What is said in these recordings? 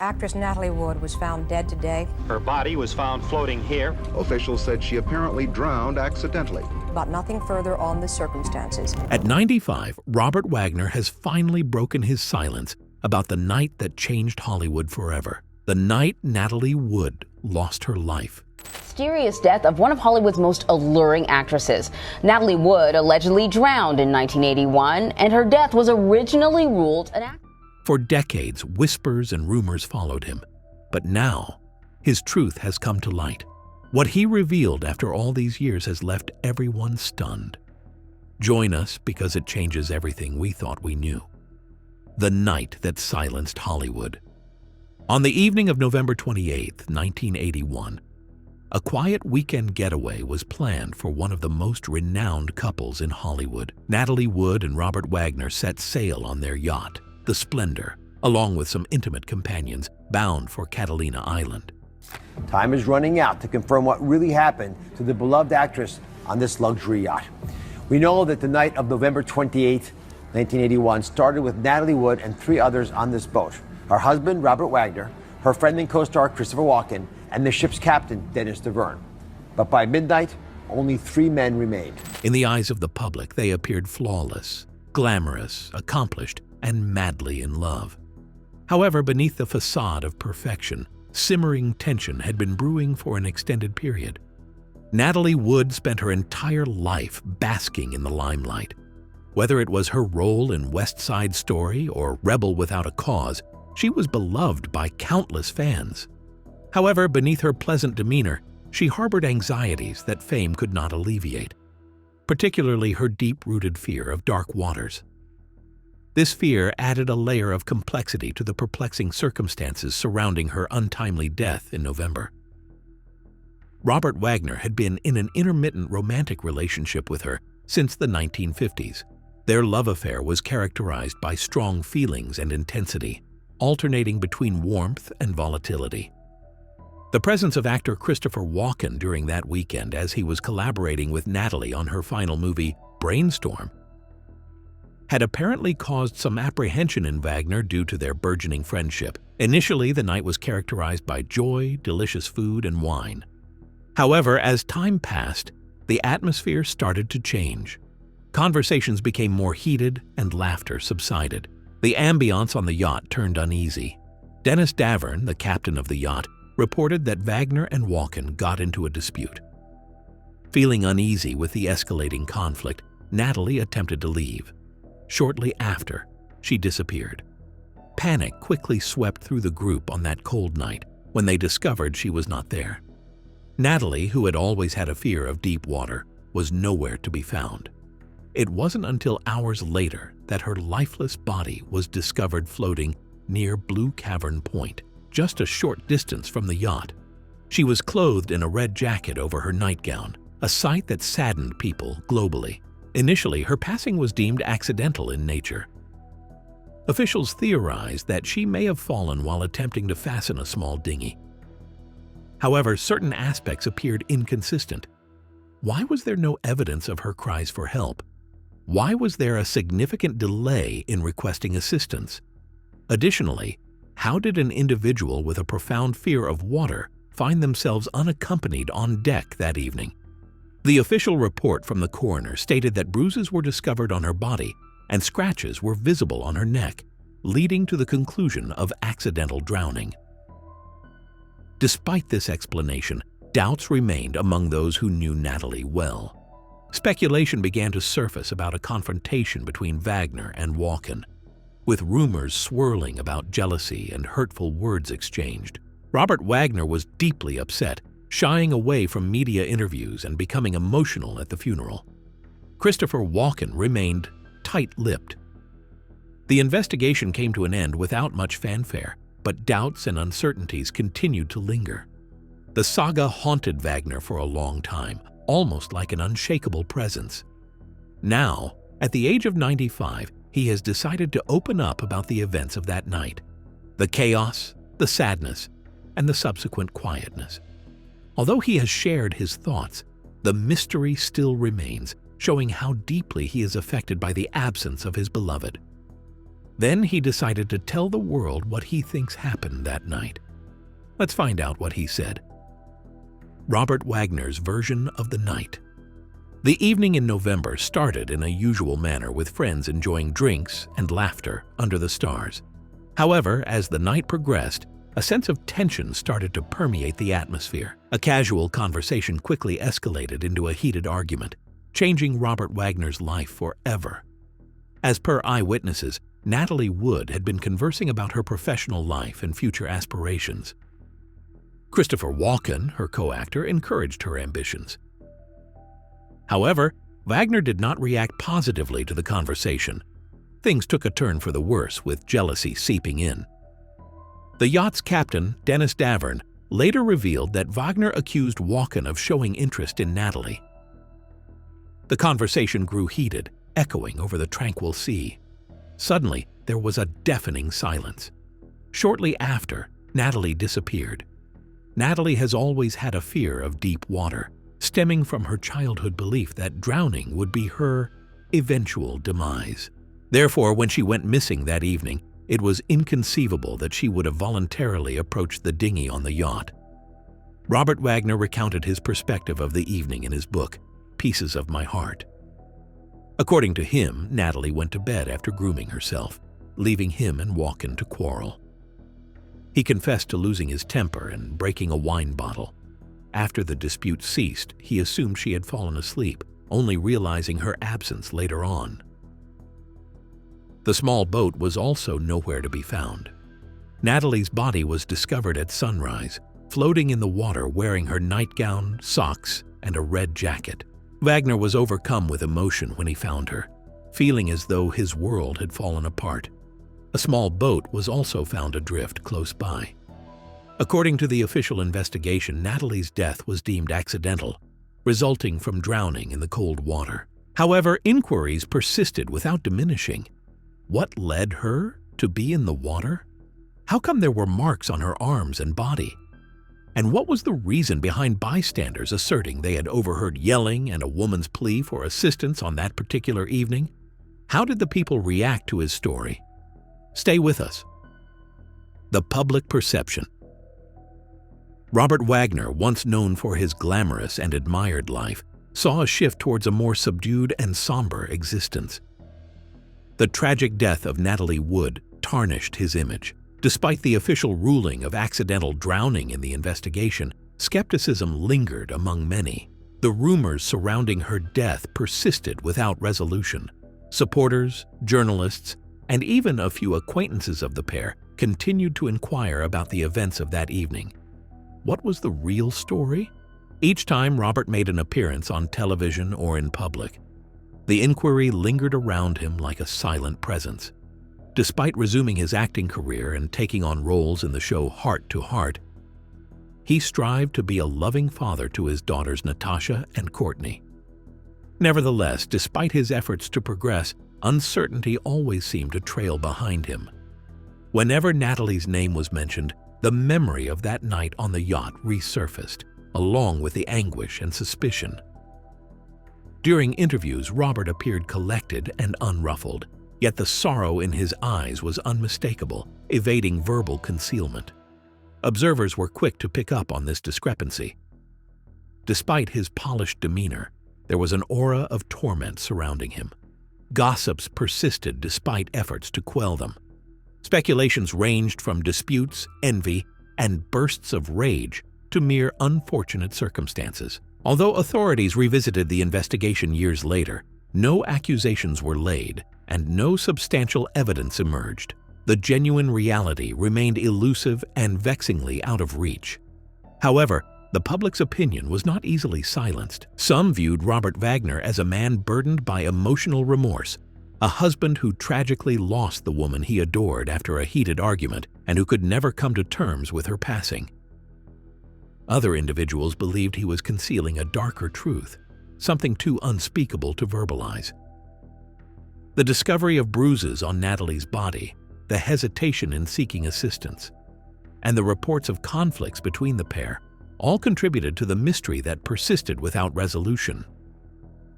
Actress Natalie Wood was found dead today. Her body was found floating here. Officials said she apparently drowned accidentally. But nothing further on the circumstances. At 95, Robert Wagner has finally broken his silence about the night that changed Hollywood forever. The night Natalie Wood lost her life. Mysterious death of one of Hollywood's most alluring actresses. Natalie Wood allegedly drowned in 1981, and her death was originally ruled an accident. For decades, whispers and rumors followed him. But now, his truth has come to light. What he revealed after all these years has left everyone stunned. Join us because it changes everything we thought we knew. The night that silenced Hollywood. On the evening of November 28, 1981, a quiet weekend getaway was planned for one of the most renowned couples in Hollywood. Natalie Wood and Robert Wagner set sail on their yacht, the Splendor, along with some intimate companions, bound for Catalina Island. Time is running out to confirm what really happened to the beloved actress on this luxury yacht. We know that the night of November 28, 1981, started with Natalie Wood and 3 others on this boat. Her husband, Robert Wagner, her friend and co-star Christopher Walken, and the ship's captain, Dennis DeVerne. But by midnight, only 3 men remained. In the eyes of the public, they appeared flawless, glamorous, accomplished, and madly in love. However, beneath the facade of perfection, simmering tension had been brewing for an extended period. Natalie Wood spent her entire life basking in the limelight. Whether it was her role in West Side Story or Rebel Without a Cause, she was beloved by countless fans. However, beneath her pleasant demeanor, she harbored anxieties that fame could not alleviate, particularly her deep-rooted fear of dark waters. This fear added a layer of complexity to the perplexing circumstances surrounding her untimely death in November. Robert Wagner had been in an intermittent romantic relationship with her since the 1950s. Their love affair was characterized by strong feelings and intensity, alternating between warmth and volatility. The presence of actor Christopher Walken during that weekend as he was collaborating with Natalie on her final movie, Brainstorm, had apparently caused some apprehension in Wagner due to their burgeoning friendship. Initially, the night was characterized by joy, delicious food, and wine. However, as time passed, the atmosphere started to change. Conversations became more heated and laughter subsided. The ambiance on the yacht turned uneasy. Dennis DeVerne, the captain of the yacht, reported that Wagner and Walken got into a dispute. Feeling uneasy with the escalating conflict, Natalie attempted to leave. Shortly after, she disappeared. Panic quickly swept through the group on that cold night when they discovered she was not there. Natalie, who had always had a fear of deep water, was nowhere to be found. It wasn't until hours later that her lifeless body was discovered floating near Blue Cavern Point, just a short distance from the yacht. She was clothed in a red jacket over her nightgown, a sight that saddened people globally. Initially, her passing was deemed accidental in nature. Officials theorized that she may have fallen while attempting to fasten a small dinghy. However, certain aspects appeared inconsistent. Why was there no evidence of her cries for help? Why was there a significant delay in requesting assistance? Additionally, how did an individual with a profound fear of water find themselves unaccompanied on deck that evening? The official report from the coroner stated that bruises were discovered on her body and scratches were visible on her neck, leading to the conclusion of accidental drowning. Despite this explanation, doubts remained among those who knew Natalie well. Speculation began to surface about a confrontation between Wagner and Walken, with rumors swirling about jealousy and hurtful words exchanged. Robert Wagner was deeply upset, shying away from media interviews and becoming emotional at the funeral. Christopher Walken remained tight-lipped. The investigation came to an end without much fanfare, but doubts and uncertainties continued to linger. The saga haunted Wagner for a long time, almost like an unshakable presence. Now, at the age of 95, he has decided to open up about the events of that night, the chaos, the sadness, and the subsequent quietness. Although he has shared his thoughts, the mystery still remains, showing how deeply he is affected by the absence of his beloved. Then he decided to tell the world what he thinks happened that night. Let's find out what he said. Robert Wagner's version of the night. The evening in November started in a usual manner with friends enjoying drinks and laughter under the stars. However, as the night progressed, a sense of tension started to permeate the atmosphere. A casual conversation quickly escalated into a heated argument, changing Robert Wagner's life forever. As per eyewitnesses, Natalie Wood had been conversing about her professional life and future aspirations. Christopher Walken, her co-actor, encouraged her ambitions. However, Wagner did not react positively to the conversation. Things took a turn for the worse, with jealousy seeping in. The yacht's captain, Dennis Davern, later revealed that Wagner accused Walken of showing interest in Natalie. The conversation grew heated, echoing over the tranquil sea. Suddenly, there was a deafening silence. Shortly after, Natalie disappeared. Natalie has always had a fear of deep water, stemming from her childhood belief that drowning would be her eventual demise. Therefore, when she went missing that evening, it was inconceivable that she would have voluntarily approached the dinghy on the yacht. Robert Wagner recounted his perspective of the evening in his book, Pieces of My Heart. According to him, Natalie went to bed after grooming herself, leaving him and Walken to quarrel. He confessed to losing his temper and breaking a wine bottle. After the dispute ceased, he assumed she had fallen asleep, only realizing her absence later on. The small boat was also nowhere to be found. Natalie's body was discovered at sunrise, floating in the water wearing her nightgown, socks, and a red jacket. Wagner was overcome with emotion when he found her, feeling as though his world had fallen apart. A small boat was also found adrift close by. According to the official investigation, Natalie's death was deemed accidental, resulting from drowning in the cold water. However, inquiries persisted without diminishing. What led her to be in the water? How come there were marks on her arms and body? And what was the reason behind bystanders asserting they had overheard yelling and a woman's plea for assistance on that particular evening? How did the people react to his story? Stay with us. The public perception. Robert Wagner, once known for his glamorous and admired life, saw a shift towards a more subdued and somber existence. The tragic death of Natalie Wood tarnished his image. Despite the official ruling of accidental drowning in the investigation, skepticism lingered among many. The rumors surrounding her death persisted without resolution. Supporters, journalists, and even a few acquaintances of the pair continued to inquire about the events of that evening. What was the real story? Each time Robert made an appearance on television or in public, the inquiry lingered around him like a silent presence. Despite resuming his acting career and taking on roles in the show Heart to Heart, he strived to be a loving father to his daughters Natasha and Courtney. Nevertheless, despite his efforts to progress, uncertainty always seemed to trail behind him. Whenever Natalie's name was mentioned, the memory of that night on the yacht resurfaced, along with the anguish and suspicion. During interviews, Robert appeared collected and unruffled, yet the sorrow in his eyes was unmistakable, evading verbal concealment. Observers were quick to pick up on this discrepancy. Despite his polished demeanor, there was an aura of torment surrounding him. Gossips persisted despite efforts to quell them. Speculations ranged from disputes, envy, and bursts of rage to mere unfortunate circumstances. Although authorities revisited the investigation years later, no accusations were laid and no substantial evidence emerged. The genuine reality remained elusive and vexingly out of reach. However, the public's opinion was not easily silenced. Some viewed Robert Wagner as a man burdened by emotional remorse, a husband who tragically lost the woman he adored after a heated argument and who could never come to terms with her passing. Other individuals believed he was concealing a darker truth, something too unspeakable to verbalize. The discovery of bruises on Natalie's body, the hesitation in seeking assistance, and the reports of conflicts between the pair all contributed to the mystery that persisted without resolution.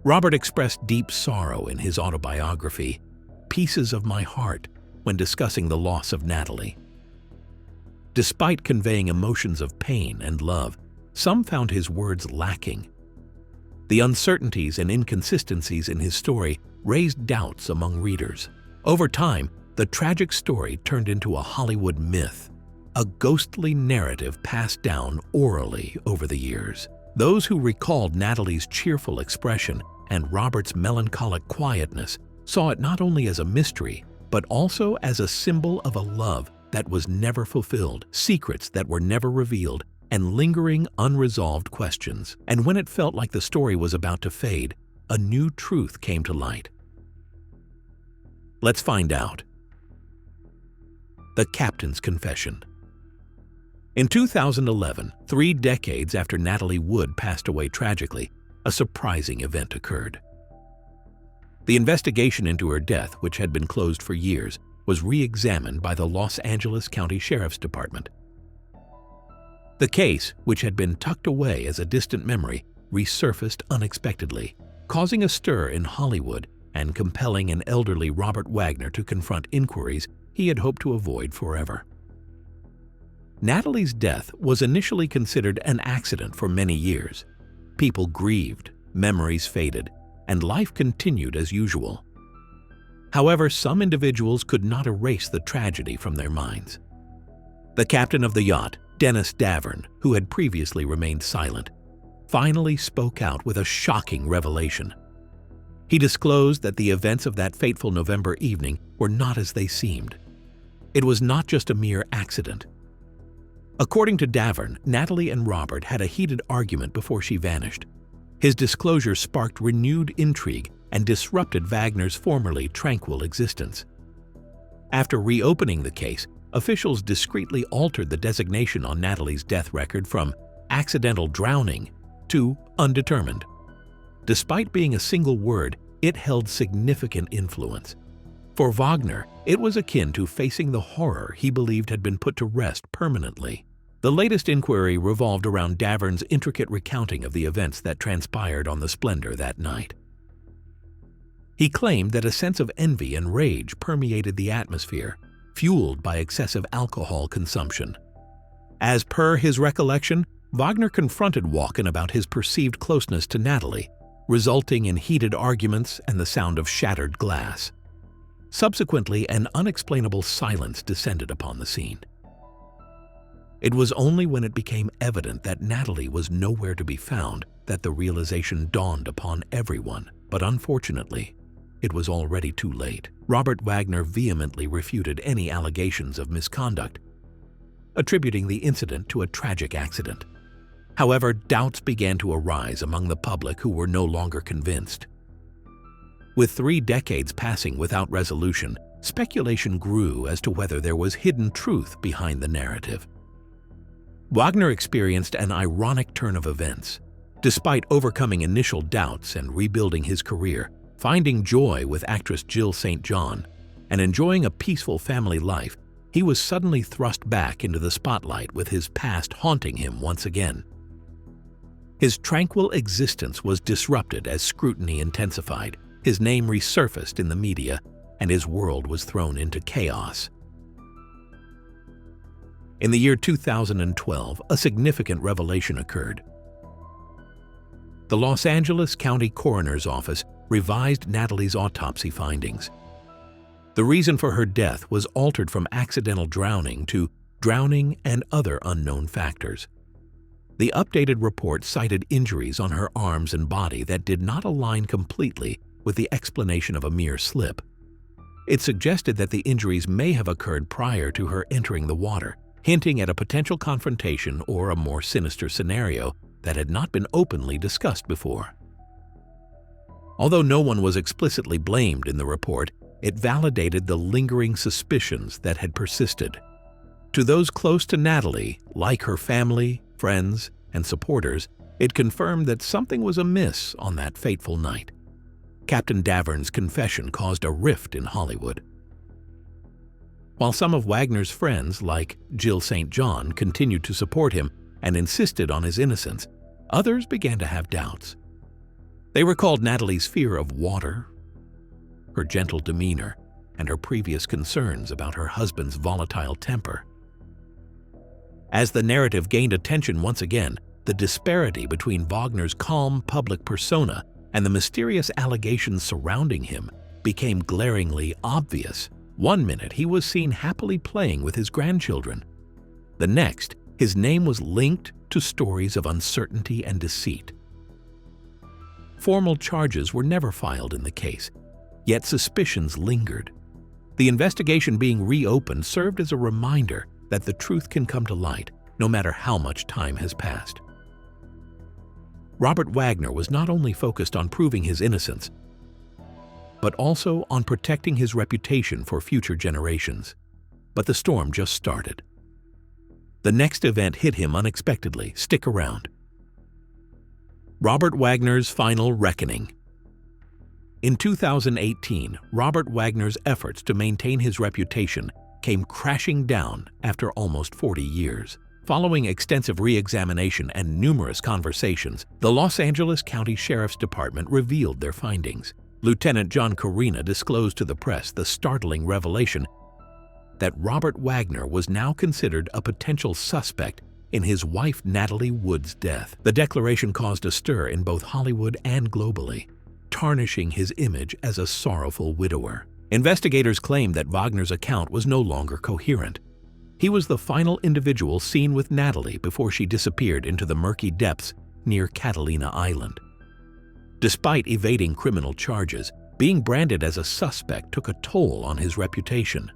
Robert expressed deep sorrow in his autobiography, Pieces of My Heart, when discussing the loss of Natalie. Despite conveying emotions of pain and love, some found his words lacking. The uncertainties and inconsistencies in his story raised doubts among readers. Over time, the tragic story turned into a Hollywood myth, a ghostly narrative passed down orally over the years. Those who recalled Natalie's cheerful expression and Robert's melancholic quietness saw it not only as a mystery, but also as a symbol of a love that was never fulfilled, secrets that were never revealed, and lingering unresolved questions. And when it felt like the story was about to fade, a new truth came to light. Let's find out. The Captain's Confession. In 2011, 3 decades after Natalie Wood passed away tragically, a surprising event occurred. The investigation into her death, which had been closed for years, was re-examined by the Los Angeles County Sheriff's Department. The case, which had been tucked away as a distant memory, resurfaced unexpectedly, causing a stir in Hollywood and compelling an elderly Robert Wagner to confront inquiries he had hoped to avoid forever. Natalie's death was initially considered an accident for many years. People grieved, memories faded, and life continued as usual. However, some individuals could not erase the tragedy from their minds. The captain of the yacht, Dennis Davern, who had previously remained silent, finally spoke out with a shocking revelation. He disclosed that the events of that fateful November evening were not as they seemed. It was not just a mere accident. According to Davern, Natalie and Robert had a heated argument before she vanished. His disclosure sparked renewed intrigue and disrupted Wagner's formerly tranquil existence. After reopening the case, officials discreetly altered the designation on Natalie's death record from accidental drowning to undetermined. Despite being a single word, it held significant influence. For Wagner, it was akin to facing the horror he believed had been put to rest permanently. The latest inquiry revolved around Davern's intricate recounting of the events that transpired on the Splendor that night. He claimed that a sense of envy and rage permeated the atmosphere, fueled by excessive alcohol consumption. As per his recollection, Wagner confronted Walken about his perceived closeness to Natalie, resulting in heated arguments and the sound of shattered glass. Subsequently, an unexplainable silence descended upon the scene. It was only when it became evident that Natalie was nowhere to be found that the realization dawned upon everyone. But unfortunately, it was already too late. Robert Wagner vehemently refuted any allegations of misconduct, attributing the incident to a tragic accident. However, doubts began to arise among the public who were no longer convinced. With 3 decades passing without resolution, speculation grew as to whether there was hidden truth behind the narrative. Wagner experienced an ironic turn of events. Despite overcoming initial doubts and rebuilding his career, finding joy with actress Jill St. John, and enjoying a peaceful family life, he was suddenly thrust back into the spotlight with his past haunting him once again. His tranquil existence was disrupted as scrutiny intensified, his name resurfaced in the media, and his world was thrown into chaos. In the year 2012, a significant revelation occurred. The Los Angeles County Coroner's Office revised Natalie's autopsy findings. The reason for her death was altered from accidental drowning to drowning and other unknown factors. The updated report cited injuries on her arms and body that did not align completely with the explanation of a mere slip. It suggested that the injuries may have occurred prior to her entering the water, hinting at a potential confrontation or a more sinister scenario that had not been openly discussed before. Although no one was explicitly blamed in the report, it validated the lingering suspicions that had persisted. To those close to Natalie, like her family, friends, and supporters, it confirmed that something was amiss on that fateful night. Captain Davern's confession caused a rift in Hollywood. While some of Wagner's friends, like Jill St. John, continued to support him and insisted on his innocence, others began to have doubts. They recalled Natalie's fear of water, her gentle demeanor, and her previous concerns about her husband's volatile temper. As the narrative gained attention once again, the disparity between Wagner's calm public persona and the mysterious allegations surrounding him became glaringly obvious. One minute he was seen happily playing with his grandchildren. The next, his name was linked to stories of uncertainty and deceit. Formal charges were never filed in the case, yet suspicions lingered. The investigation being reopened served as a reminder that the truth can come to light no matter how much time has passed. Robert Wagner was not only focused on proving his innocence, but also on protecting his reputation for future generations. But the storm just started. The next event hit him unexpectedly. Stick around. Robert Wagner's final reckoning. In 2018, Robert Wagner's efforts to maintain his reputation came crashing down after almost 40 years. Following extensive re-examination and numerous conversations, the Los Angeles County Sheriff's Department revealed their findings. Lieutenant John Carina disclosed to the press the startling revelation that Robert Wagner was now considered a potential suspect in his wife Natalie Wood's death. The declaration caused a stir in both Hollywood and globally, tarnishing his image as a sorrowful widower. Investigators claimed that Wagner's account was no longer coherent. He was the final individual seen with Natalie before she disappeared into the murky depths near Catalina Island. Despite evading criminal charges, being branded as a suspect took a toll on his reputation.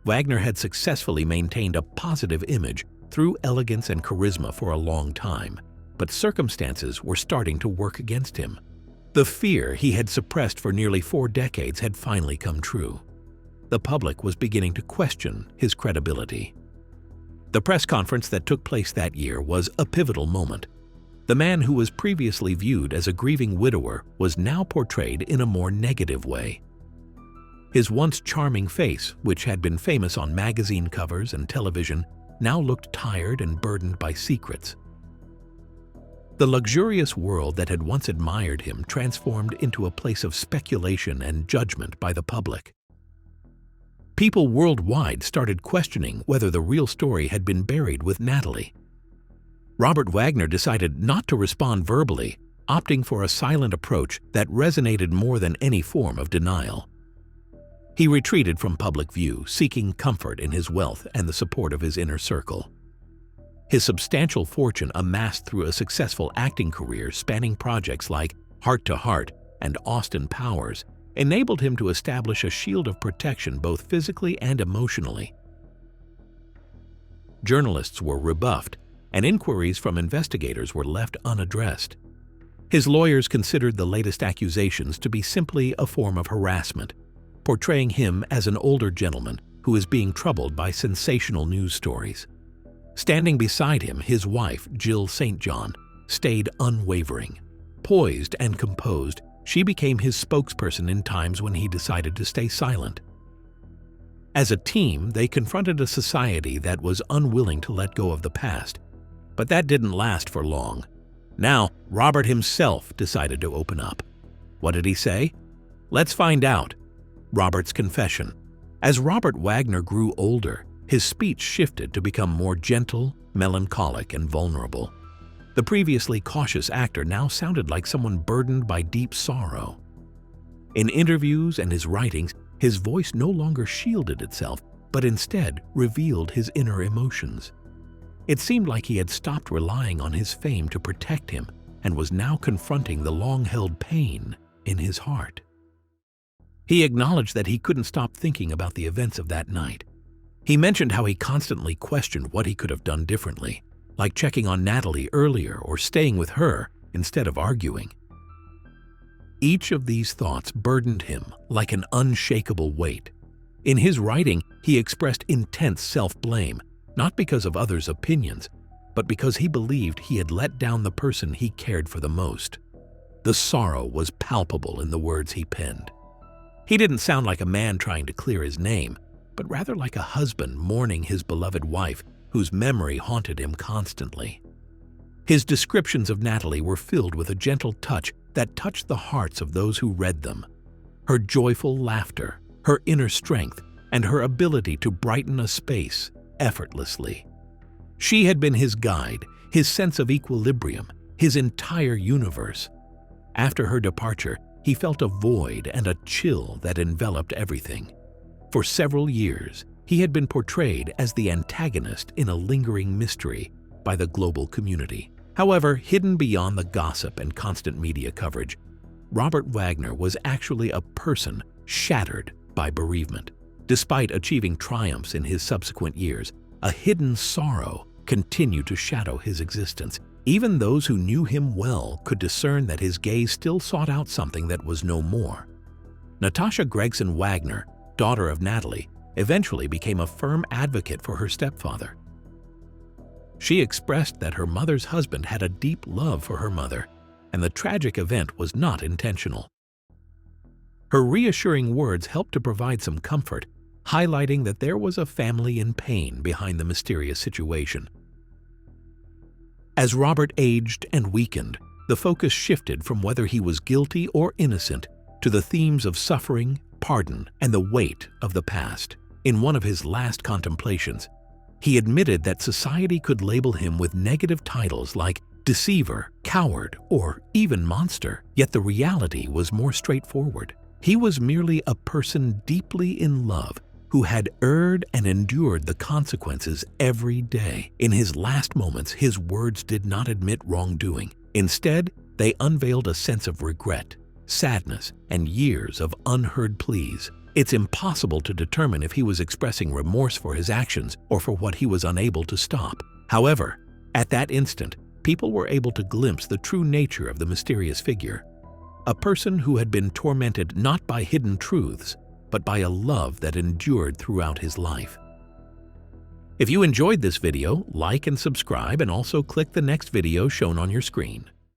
Wagner had successfully maintained a positive image through elegance and charisma for a long time, but circumstances were starting to work against him. The fear he had suppressed for nearly 4 decades had finally come true. The public was beginning to question his credibility. The press conference that took place that year was a pivotal moment. The man who was previously viewed as a grieving widower was now portrayed in a more negative way. His once charming face, which had been famous on magazine covers and television, now looked tired and burdened by secrets. The luxurious world that had once admired him transformed into a place of speculation and judgment by the public. People worldwide started questioning whether the real story had been buried with Natalie. Robert Wagner decided not to respond verbally, opting for a silent approach that resonated more than any form of denial. He retreated from public view, seeking comfort in his wealth and the support of his inner circle. His substantial fortune, amassed through a successful acting career spanning projects like Heart to Heart and Austin Powers, enabled him to establish a shield of protection both physically and emotionally. Journalists were rebuffed, and inquiries from investigators were left unaddressed. His lawyers considered the latest accusations to be simply a form of harassment, portraying him as an older gentleman who is being troubled by sensational news stories. Standing beside him, his wife, Jill St. John, stayed unwavering. Poised and composed, she became his spokesperson in times when he decided to stay silent. As a team, they confronted a society that was unwilling to let go of the past. But that didn't last for long. Now, Robert himself decided to open up. What did he say? Let's find out. Robert's confession. As Robert Wagner grew older, his speech shifted to become more gentle, melancholic, and vulnerable. The previously cautious actor now sounded like someone burdened by deep sorrow. In interviews and his writings, his voice no longer shielded itself, but instead revealed his inner emotions. It seemed like he had stopped relying on his fame to protect him and was now confronting the long-held pain in his heart. He acknowledged that he couldn't stop thinking about the events of that night. He mentioned how he constantly questioned what he could have done differently, like checking on Natalie earlier or staying with her instead of arguing. Each of these thoughts burdened him like an unshakable weight. In his writing, he expressed intense self-blame, not because of others' opinions, but because he believed he had let down the person he cared for the most. The sorrow was palpable in the words he penned. He didn't sound like a man trying to clear his name, but rather like a husband mourning his beloved wife, whose memory haunted him constantly. His descriptions of Natalie were filled with a gentle touch that touched the hearts of those who read them. Her joyful laughter, her inner strength, and her ability to brighten a space effortlessly. She had been his guide, his sense of equilibrium, his entire universe. After her departure, he felt a void and a chill that enveloped everything. For several years, he had been portrayed as the antagonist in a lingering mystery by the global community. However, hidden beyond the gossip and constant media coverage, Robert Wagner was actually a person shattered by bereavement. Despite achieving triumphs in his subsequent years, a hidden sorrow continued to shadow his existence. Even those who knew him well could discern that his gaze still sought out something that was no more. Natasha Gregson Wagner, daughter of Natalie, eventually became a firm advocate for her stepfather. She expressed that her mother's husband had a deep love for her mother, and the tragic event was not intentional. Her reassuring words helped to provide some comfort, highlighting that there was a family in pain behind the mysterious situation. As Robert aged and weakened, the focus shifted from whether he was guilty or innocent to the themes of suffering, pardon, and the weight of the past. In one of his last contemplations, he admitted that society could label him with negative titles like deceiver, coward, or even monster, yet the reality was more straightforward. He was merely a person deeply in love who had erred and endured the consequences every day. In his last moments, his words did not admit wrongdoing. Instead, they unveiled a sense of regret, sadness, and years of unheard pleas. It's impossible to determine if he was expressing remorse for his actions or for what he was unable to stop. However, at that instant, people were able to glimpse the true nature of the mysterious figure. A person who had been tormented not by hidden truths, but by a love that endured throughout his life. If you enjoyed this video, like and subscribe, and also click the next video shown on your screen.